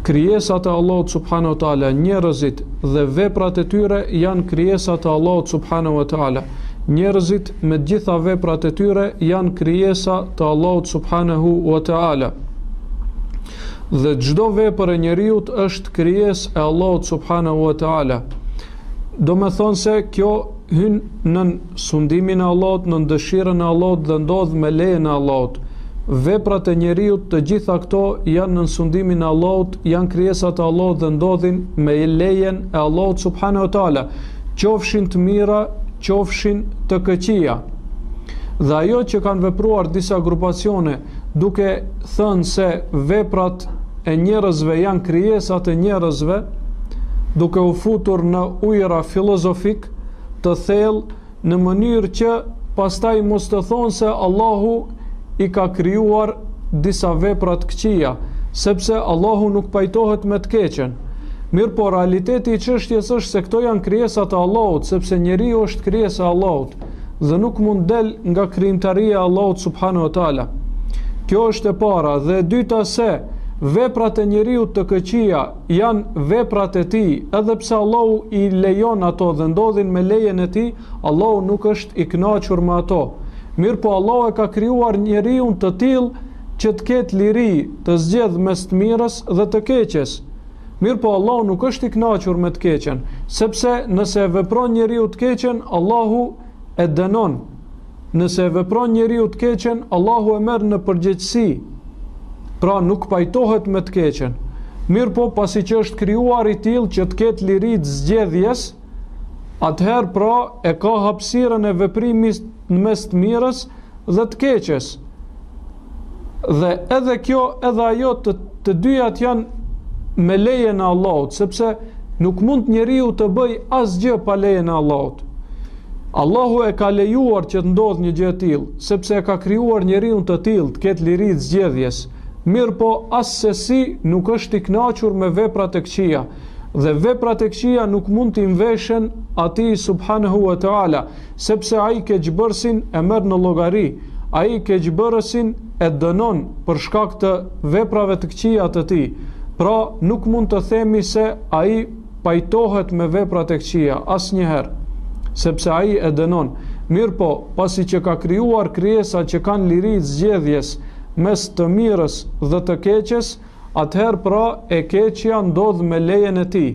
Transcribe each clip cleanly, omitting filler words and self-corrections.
krijesat e Allahut subhanahu wa taala, njerëzit dhe veprat e tyre janë krijesat e Allahut subhanahu wa taala. Njerëzit me gjitha veprat e tyre janë krijesa të Allahut subhanahu wa taala. Dhe çdo vepër e njeriut është krijesë e Allahut subhanahu wa taala. Do me thonë se kjo hyn në sundimin e Allahut, në dëshirën e Allahut dhe ndodh me lejen e Allahut. Veprat e njeriut të gjitha këto janë në sundimin e Allahut, janë krijesat e Allahut dhe ndodhin me lejen e Allahut subhanahu wa taala, qofshin të mira, qofshin të këqija. Dhe ajo që kanë vepruar disa grupacione duke thënë se veprat e njerëzve janë krijesat e njerëzve, duke u futur në ujëra filozofik të thellë, në mënyrë që pastaj mos të thonë se Allahu i ka krijuar disa vepra të këqija, sepse Allahu nuk pajtohet me të keqen. Mirë po, realiteti i çështjes është se këto janë krijesat e Allahut, sepse njeriu është krijesë e Allahut dhe nuk mund del nga krijimtaria e Allahut subhanahu wa taala. Kjo është e para, dhe e dyta se veprat e njeriu të këqija janë veprat e tij, edhe pse Allahu i lejon ato dhe ndodhin me lejen e tij, Allahu nuk është i kënaqur me ato. Mirë po, Allahu e ka krijuar njeriu të tillë që të ketë liri të zgjedh mes të mirës dhe të keqes. Mirë po, Allahu nuk është i kënaqur me të keqen, sepse nëse vepron njeriu të keqen, Allahu e dënon. Nëse vepron njeriu të keqen, Allahu e merr në përgjegjësi. Pra nuk pajtohet me të keqen. Mirë po, pasi që është krijuar i tillë që të ketë liri të zgjedhjes, atëherë pra e ka hapësirën e veprimit në mes të mirës dhe të keqes. Dhe edhe kjo, edhe ajo të dyjat janë me lejen e Allahut, sepse nuk mund njeriu të bëj asgjë pa lejen e Allahut. Allahu e ka lejuar që të ndodhë një gjë e tillë, sepse e ka krijuar njeriu të tillë të ketë liri të zgjedhjes. Mirë po, asesi nuk është i kënaqur me veprat e këqija, dhe veprat e këqija nuk mund t'i mveshen atij subhanahu wa taala, sepse ai keqbërësin e merr në llogari, ai keqbërësin e dënon për shkak të veprave të këqija të tij. Pra nuk mund të themi se ai pajtohet me veprat e këqija asnjëherë, sepse ai e dënon. Mirë po, pasi që ka krijuar krijesa që kanë liri të zgjedhjes mes të mirës dhe të keqes, atëherë pra e keqja ndodh me lejen e tij.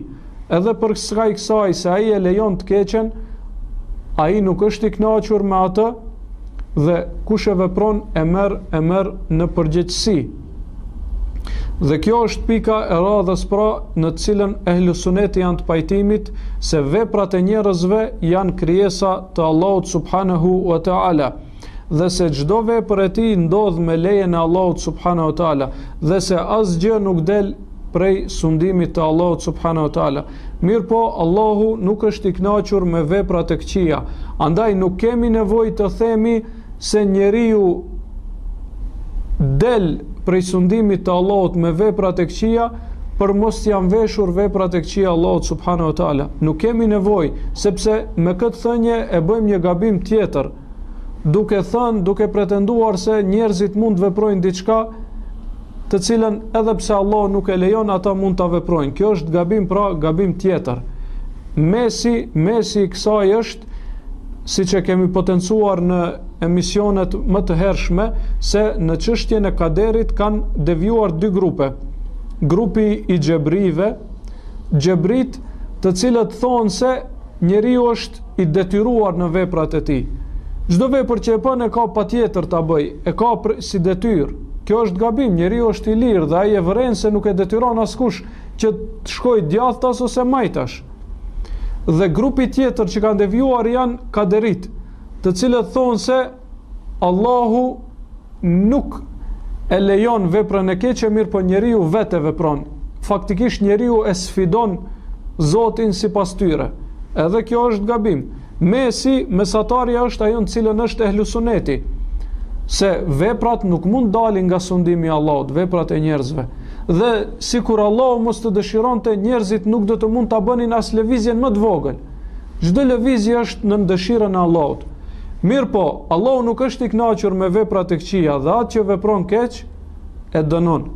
Edhe për kësaj se ai e lejon të keqen, ai nuk është i kënaqur me atë, dhe kush e vepron e merr në përgjegjësi. Dhe kjo është pika e radhës pra në të cilën ehlusuneti janë të pajtimit se veprat e njerëzve janë krijesa të Allahut subhanahu wa taala, dhe se çdo vepër e tij ndodh me lejen e Allahut subhanahu wa taala, dhe se asgjë nuk del prej sundimit të Allahut subhanahu wa taala. Mirë po, Allahu nuk është i kënaqur me veprat e këqija. Andaj nuk kemi nevojë të themi se njeriu del prej sundimit të Allahut me veprat e këqija për mos janë veshur veprat e këqija Allahut subhanahu wa taala. Nuk kemi nevojë, sepse me këtë thënie e bëjmë një gabim tjetër, duke pretenduar se njerëzit mund të veprojnë diçka të cilën edhe pse Allah nuk e lejon ata mund ta veprojnë. Kjo është gabim, pra gabim tjetër. Mesi i kësaj është, siç e kemi potencuar në emisionet më të hershme, se në çështjen e kaderit kanë devijuar dy grupe. Grupi i xhebrive, xhebrit, të cilët thonë se njeriu është i detyruar në veprat e tij. Çdo vepër që e bën e ka patjetër ta bëj, e ka si detyrë. Kjo është gabim, njeriu është i lirë dhe ai e vëren se nuk e detyron askush që të shkojë djathtas ose majtash. Dhe grupi tjetër që kanë devijuar janë kaderit, të cilët thonë se Allahu nuk e lejon veprën e keqe, mirë po njeriu vetë e vepron. Faktikisht njeriu e sfidon Zotin sipas tyre. Edhe kjo është gabim. Mesatarja është ajo në cilën është ehlusuneti, se veprat nuk mund dalin nga sundimi i Allahut, veprat e njerëzve. Dhe sikur Allahu mos të dëshironte, njerëzit nuk do të mund ta bënin as lëvizjen më të vogël. Çdo lëvizje është në dëshirën e Allahut. Mirë po, Allahu nuk është i kënaqur me veprat e këqija dhe atë që vepron keq e dënon.